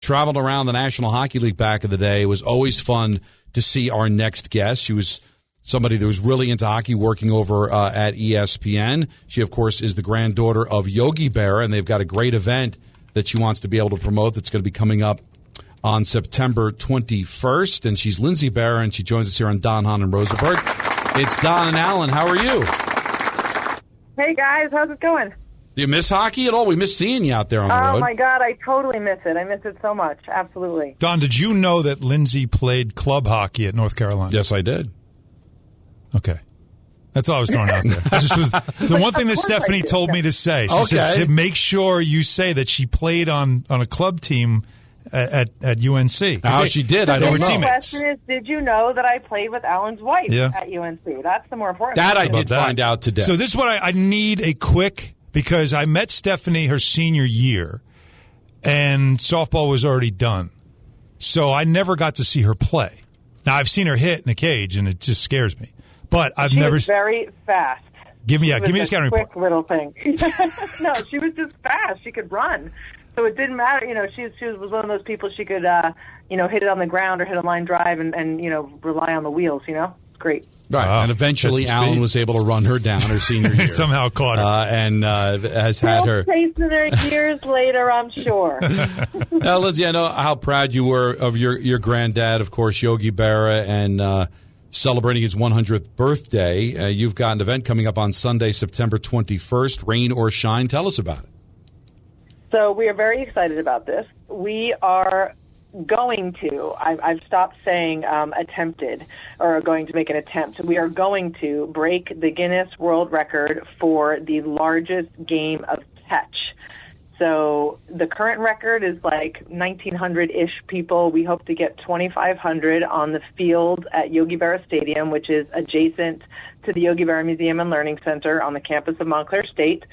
traveled around the National Hockey League back in the day. It was always fun to see our next guest. She was somebody that was really into hockey, working over at ESPN. She, of course, is the granddaughter of Yogi Berra, and they've got a great event that she wants to be able to promote that's going to be coming up on September 21st. And she's Lindsay Berra, and she joins us here on Don, Hahn, and Rosenberg. It's Don and Alan. How are you? Hey, guys. How's it going? Do you miss hockey at all? We miss seeing you out there on the road. Oh, my God. I totally miss it. I miss it so much. Absolutely. Don, did you know that Lindsay played club hockey at North Carolina? Yes, I did. Okay. That's all I was throwing out there. The one thing that Stephanie told me to say. She said, make sure you say that she played on a club team at UNC. How she did, I don't know. The question is, did you know that I played with Alan's wife at UNC? That's the more important thing. That I did find out today. So this is what I need a quick, because I met Stephanie her senior year, and softball was already done. So I never got to see her play. Now, I've seen her hit in a cage, and it just scares me. But I've never. She was very fast. Give me a scouting report. Quick little thing. No, she was just fast. She could run, so it didn't matter. She was one of those people. She could hit it on the ground or hit a line drive and rely on the wheels. It's great. Right, and eventually Alan was able to run her down her senior year. Somehow caught her, and has had her. Chasing her years later, I'm sure. Now, Lindsay, I know how proud you were of your granddad, of course, Yogi Berra, and celebrating his 100th birthday. You've got an event coming up on Sunday, September 21st, rain or shine. Tell us about it. So we are very excited about this. We are going to, I've stopped saying attempted or going to make an attempt. We are going to break the Guinness World Record for the largest game of catch. So the current record is like 1,900-ish people. We hope to get 2,500 on the field at Yogi Berra Stadium, which is adjacent to the Yogi Berra Museum and Learning Center on the campus of Montclair State.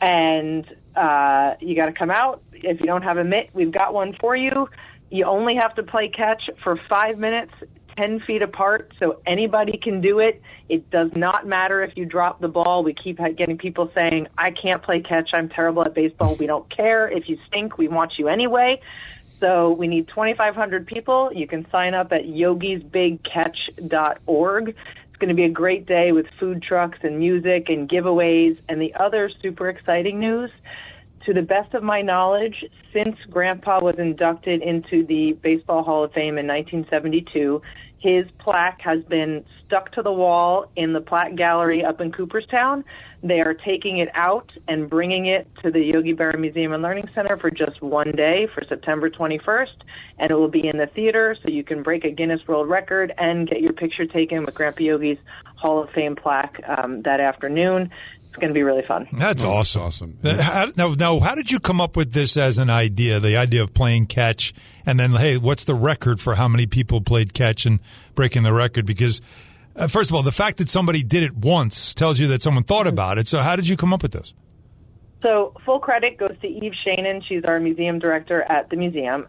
And you got to come out. If you don't have a mitt, we've got one for you. You only have to play catch for 5 minutes, 10 feet apart, so anybody can do it. It does not matter if you drop the ball. We keep getting people saying, I can't play catch, I'm terrible at baseball. We don't care. If you stink, we want you anyway. So we need 2,500 people. You can sign up at yogisbigcatch.org. It's going to be a great day with food trucks and music and giveaways. And the other super exciting news, to the best of my knowledge, since Grandpa was inducted into the Baseball Hall of Fame in 1972, his plaque has been stuck to the wall in the plaque gallery up in Cooperstown. They are taking it out and bringing it to the Yogi Berra Museum and Learning Center for just one day, for September 21st, and it will be in the theater, so you can break a Guinness World Record and get your picture taken with Grandpa Yogi's Hall of Fame plaque that afternoon. It's going to be really fun. That's awesome. Now, how did you come up with this as an idea, the idea of playing catch, and then, hey, what's the record for how many people played catch and breaking the record? Because, first of all, the fact that somebody did it once tells you that someone thought about it. So how did you come up with this? So full credit goes to Eve Shanin. She's our museum director at the museum.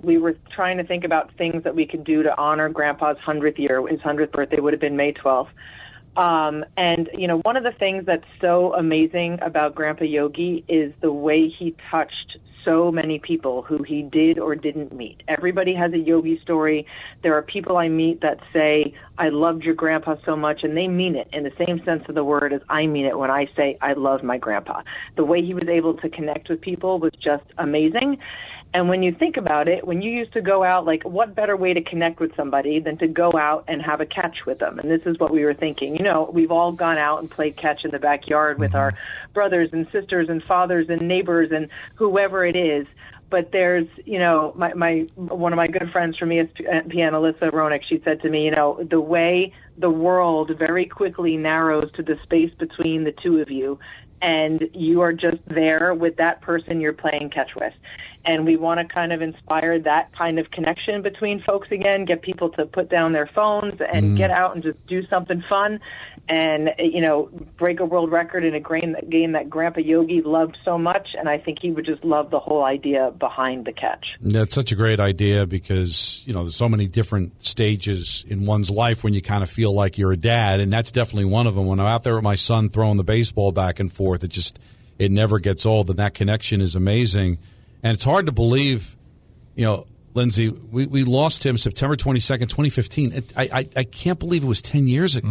We were trying to think about things that we could do to honor Grandpa's 100th year. His 100th birthday would have been May 12th. And, one of the things that's so amazing about Grandpa Yogi is the way he touched so many people who he did or didn't meet. Everybody has a Yogi story. There are people I meet that say, I loved your grandpa so much, and they mean it in the same sense of the word as I mean it when I say I love my grandpa. The way he was able to connect with people was just amazing. And when you think about it, when you used to go out, like, what better way to connect with somebody than to go out and have a catch with them? And this is what we were thinking. We've all gone out and played catch in the backyard with our brothers and sisters and fathers and neighbors and whoever it is. But there's, one of my good friends from ESPN, Alyssa Ronick, she said to me, the way the world very quickly narrows to the space between the two of you, and you are just there with that person you're playing catch with. And we want to kind of inspire that kind of connection between folks again, get people to put down their phones and get out and just do something fun and, break a world record in a game that Grandpa Yogi loved so much. And I think he would just love the whole idea behind the catch. That's such a great idea because, there's so many different stages in one's life when you kind of feel like you're a dad. And that's definitely one of them. When I'm out there with my son throwing the baseball back and forth, it never gets old. And that connection is amazing. And it's hard to believe Lindsay, we lost him September 22nd, 2015. I can't believe it was 10 years ago.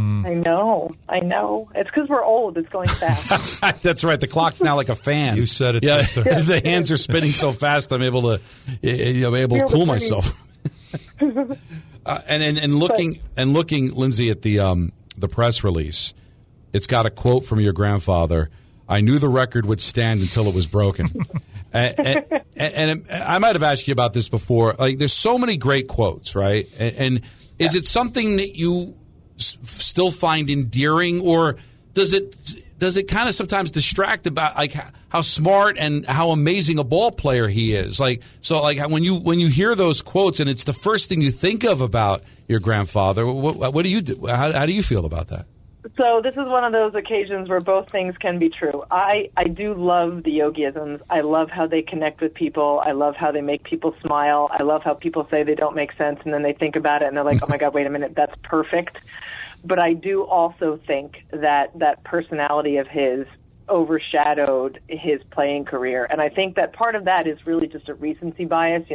I know. It's because we're old. It's going fast. That's right. The clock's now like a fan. You said it, sister. The hands are spinning so fast I'm able to cool myself. And looking, Lindsay, at the press release, it's got a quote from your grandfather. I knew the record would stand until it was broken. and I might have asked you about this before. Like, there's so many great quotes, right? And is it something that you still find endearing, or does it kind of sometimes distract about like how smart and how amazing a ball player he is? Like, so like when you hear those quotes and it's the first thing you think of about your grandfather, what do you do? How do you feel about that? So this is one of those occasions where both things can be true. I do love the Yogiisms. I love how they connect with people. I love how they make people smile. I love how people say they don't make sense, and then they think about it, and they're like, oh, my God, wait a minute, that's perfect. But I do also think that personality of his overshadowed his playing career. And I think that part of that is really just a recency bias.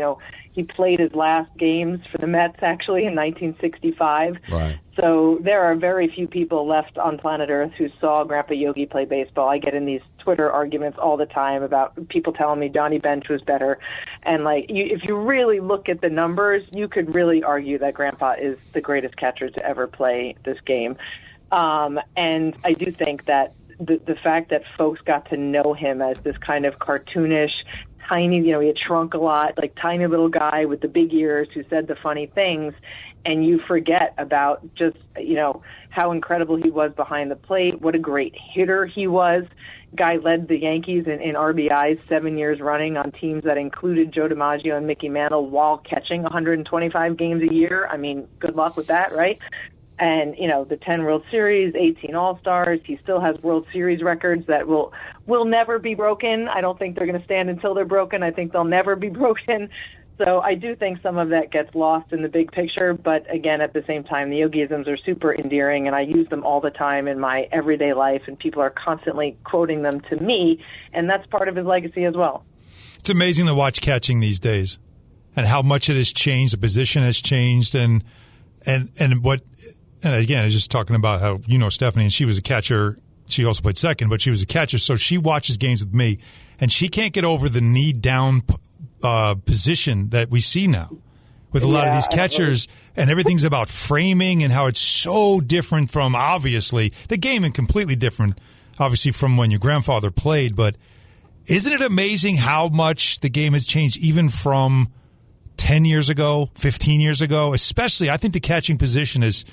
He played his last games for the Mets, actually, in 1965. Right. So there are very few people left on planet Earth who saw Grandpa Yogi play baseball. I get in these Twitter arguments all the time about people telling me Johnny Bench was better. And, if you really look at the numbers, you could really argue that Grandpa is the greatest catcher to ever play this game. And I do think that the fact that folks got to know him as this kind of cartoonish, tiny, he had shrunk a lot, like tiny little guy with the big ears who said the funny things, and you forget about just, how incredible he was behind the plate, what a great hitter he was. Guy led the Yankees in RBIs 7 years running on teams that included Joe DiMaggio and Mickey Mantle while catching 125 games a year. I mean, good luck with that, right? And, the 10 World Series, 18 All-Stars. He still has World Series records that will never be broken. I don't think they're going to stand until they're broken. I think they'll never be broken. So I do think some of that gets lost in the big picture. But, again, at the same time, the Yogiisms are super endearing, and I use them all the time in my everyday life, and people are constantly quoting them to me, and that's part of his legacy as well. It's amazing to watch catching these days and how much it has changed. The position has changed, and what – and again, I was just talking about how, Stephanie, and she was a catcher. She also played second, but she was a catcher. So she watches games with me, and she can't get over the knee down position that we see now with a lot of these catchers. And everything's about framing and how it's so different from, obviously, the game is completely different, obviously, from when your grandfather played. But isn't it amazing how much the game has changed even from 10 years ago, 15 years ago? Especially, I think the catching position has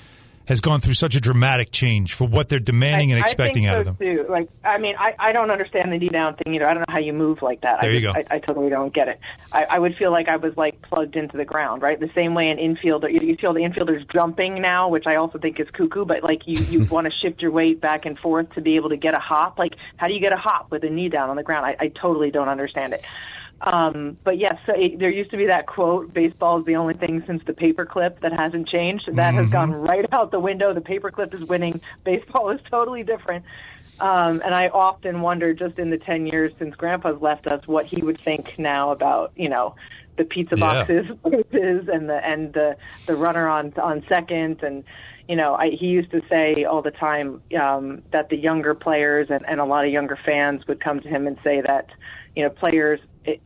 gone through such a dramatic change for what they're demanding and expecting out of them. Too. I don't understand the knee down thing either. I don't know how you move like that. There you go. I totally don't get it. I would feel like I was plugged into the ground, right? The same way an infielder, you feel the infielders jumping now, which I also think is cuckoo, but you want to shift your weight back and forth to be able to get a hop. How do you get a hop with a knee down on the ground? I totally don't understand it. But yes, there used to be that quote, baseball is the only thing since the paperclip that hasn't changed. That has gone right out the window. The paperclip is winning. Baseball is totally different. And I often wonder, just in the 10 years since Grandpa's left us, what he would think now about, the pizza boxes and the runner on second. And, he used to say all the time that the younger players and a lot of younger fans would come to him and say that, players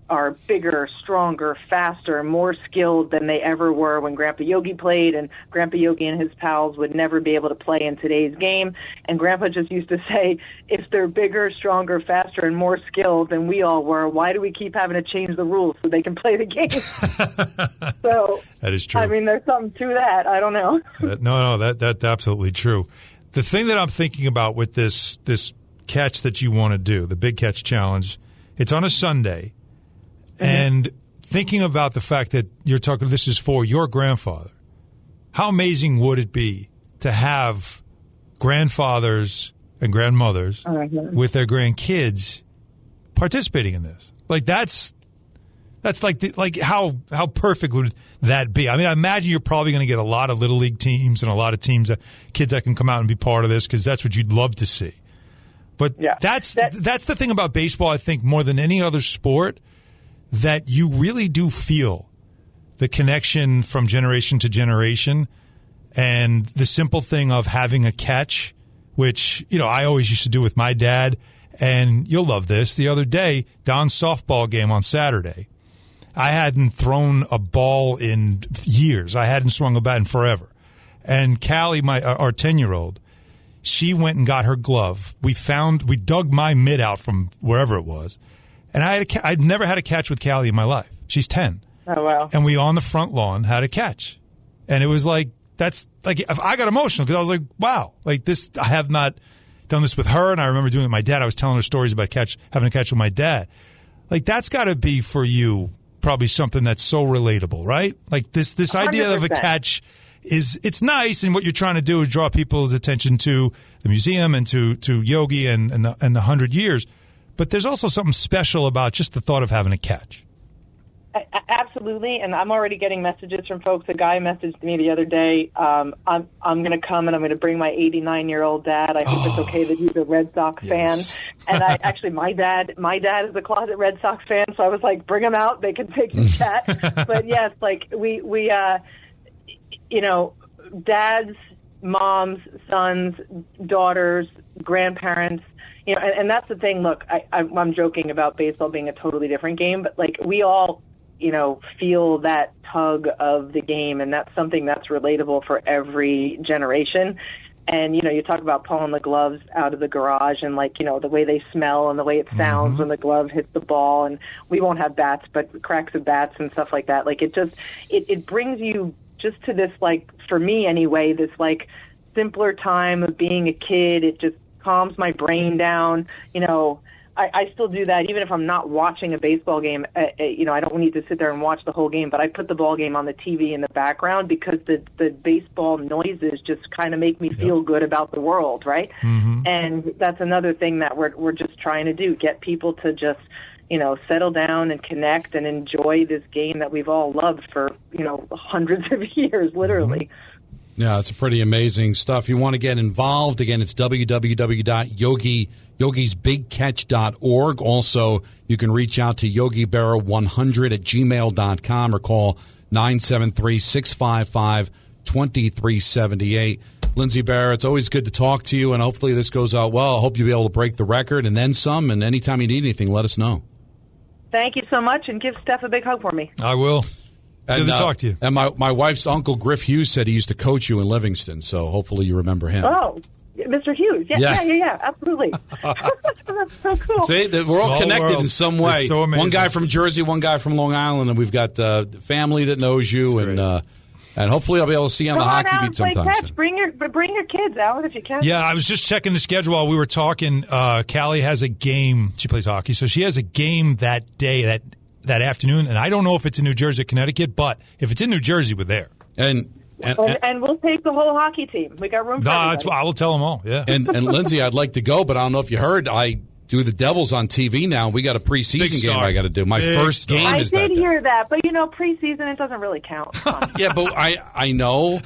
are bigger, stronger, faster, more skilled than they ever were when Grandpa Yogi played, and Grandpa Yogi and his pals would never be able to play in today's game. And Grandpa just used to say, if they're bigger, stronger, faster, and more skilled than we all were, why do we keep having to change the rules so they can play the game? So that is true. I mean, there's something to that. I don't know. That's absolutely true. The thing that I'm thinking about with this catch that you want to do, the Big Catch Challenge, it's on a Sunday. And thinking about the fact that you're talking, this is for your grandfather, how amazing would it be to have grandfathers and grandmothers with their grandkids participating in this? That's how perfect would that be? I mean, I imagine you're probably going to get a lot of little league teams and a lot of teams, kids that can come out and be part of this because that's what you'd love to see. But that's the thing about baseball, I think, more than any other sport, that you really do feel the connection from generation to generation, and the simple thing of having a catch, which, I always used to do with my dad. And you'll love this. The other day, Don's softball game on Saturday, I hadn't thrown a ball in years. I hadn't swung a bat in forever. And Callie, our 10-year-old, she went and got her glove. We dug my mitt out from wherever it was. And I'd never had a catch with Callie in my life. She's 10. Oh, wow. And we, on the front lawn, had a catch. And it was like, I got emotional because I was like, wow, like this, I have not done this with her. And I remember doing it with my dad. I was telling her stories about having a catch with my dad. Like, that's got to be for you probably something that's so relatable, right? Like this idea 100%. of a catch it's nice, and what you're trying to do is draw people's attention to the museum and to Yogi and the 100 years. But there's also something special about just the thought of having a catch. Absolutely, and I'm already getting messages from folks. A guy messaged me the other day. I'm going to come and I'm going to bring my 89-year-old dad. I hope it's okay that he's a Red Sox fan. And my dad is a closet Red Sox fan, so I was like, bring him out. They can chat. But yes, like we dads, moms, sons, daughters, grandparents. And that's the thing. Look, I'm joking about baseball being a totally different game, but like we all, feel that tug of the game, and that's something that's relatable for every generation. And, you talk about pulling the gloves out of the garage and, like, the way they smell and the way it sounds when the glove hits the ball. And we won't have bats, but cracks of bats and stuff like that. Like, it brings you just to this, like, for me anyway, this, like, simpler time of being a kid. It just calms my brain down. I still do that even if I'm not watching a baseball game. I don't need to sit there and watch the whole game, but I put the ball game on the TV in the background because the baseball noises just kind of make me feel good about the world, right? And that's another thing that we're just trying to do, get people to just settle down and connect and enjoy this game that we've all loved for hundreds of years, literally. Yeah, it's pretty amazing stuff. You want to get involved, again, it's www.yogisbigcatch.org. Also, you can reach out to yogiberra100@gmail.com or call 973-655-2378. Lindsay Berra, it's always good to talk to you, and hopefully this goes out well. I hope you'll be able to break the record and then some, and anytime you need anything, let us know. Thank you so much, and give Steph a big hug for me. I will. Good to talk to you. And my wife's uncle, Griff Hughes, said he used to coach you in Livingston, so hopefully you remember him. Oh, Mr. Hughes. Yeah, absolutely. That's so cool. See, we're all connected in some way. So amazing. One guy from Jersey, one guy from Long Island, and we've got family that knows you, and hopefully I'll be able to see you on the hockey beat sometime. Catch. Bring your kids out if you can. Yeah, I was just checking the schedule while we were talking. Callie has a game. She plays hockey, so she has a game that day, that afternoon, and I don't know if it's in New Jersey or Connecticut, but if it's in New Jersey, we're there. And we'll take the whole hockey team. We got room for everybody. I will tell them all, yeah. And Lindsay, I'd like to go, but I don't know if you heard, I do the Devils on TV now. We got a preseason game I got to do. My first game is that. I did hear that, but preseason, it doesn't really count. Yeah, but I know,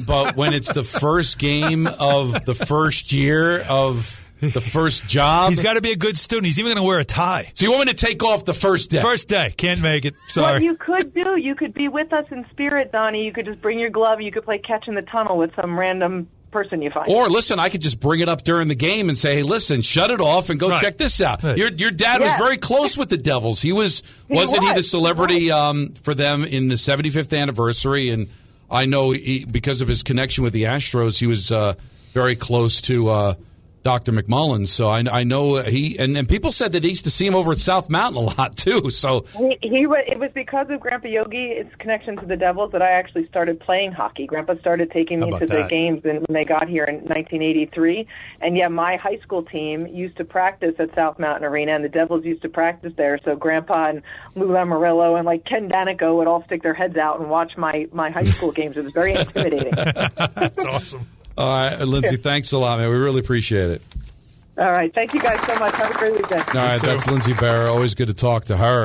but when it's the first game of the first year of the first job. He's got to be a good student. He's even going to wear a tie. So you want me to take off the first day? First day. Can't make it. Sorry. What you could do, you could be with us in spirit, Donnie. You could just bring your glove. You could play catch in the tunnel with some random person you find. Or, listen, I could just bring it up during the game and say, hey, listen, shut it off and go check this out. Right. Your dad was very close with the Devils. Wasn't he the celebrity for them in the 75th anniversary? And I know because of his connection with the Astros, he was very close to Dr. McMullen, so I know he and people said that he used to see him over at South Mountain a lot too. So it was because of Grandpa Yogi, its connection to the Devils, that I actually started playing hockey. Grandpa started taking me to the games when they got here in 1983, and my high school team used to practice at South Mountain Arena, and the Devils used to practice there. So Grandpa and Lou Lamoriello and like Ken Danico would all stick their heads out and watch my high school games. It was very intimidating. That's awesome. All right, Lindsay, thanks a lot, man. We really appreciate it. All right. Thank you guys so much. Have a great weekend. All right, that's Lindsay Berra. Always good to talk to her.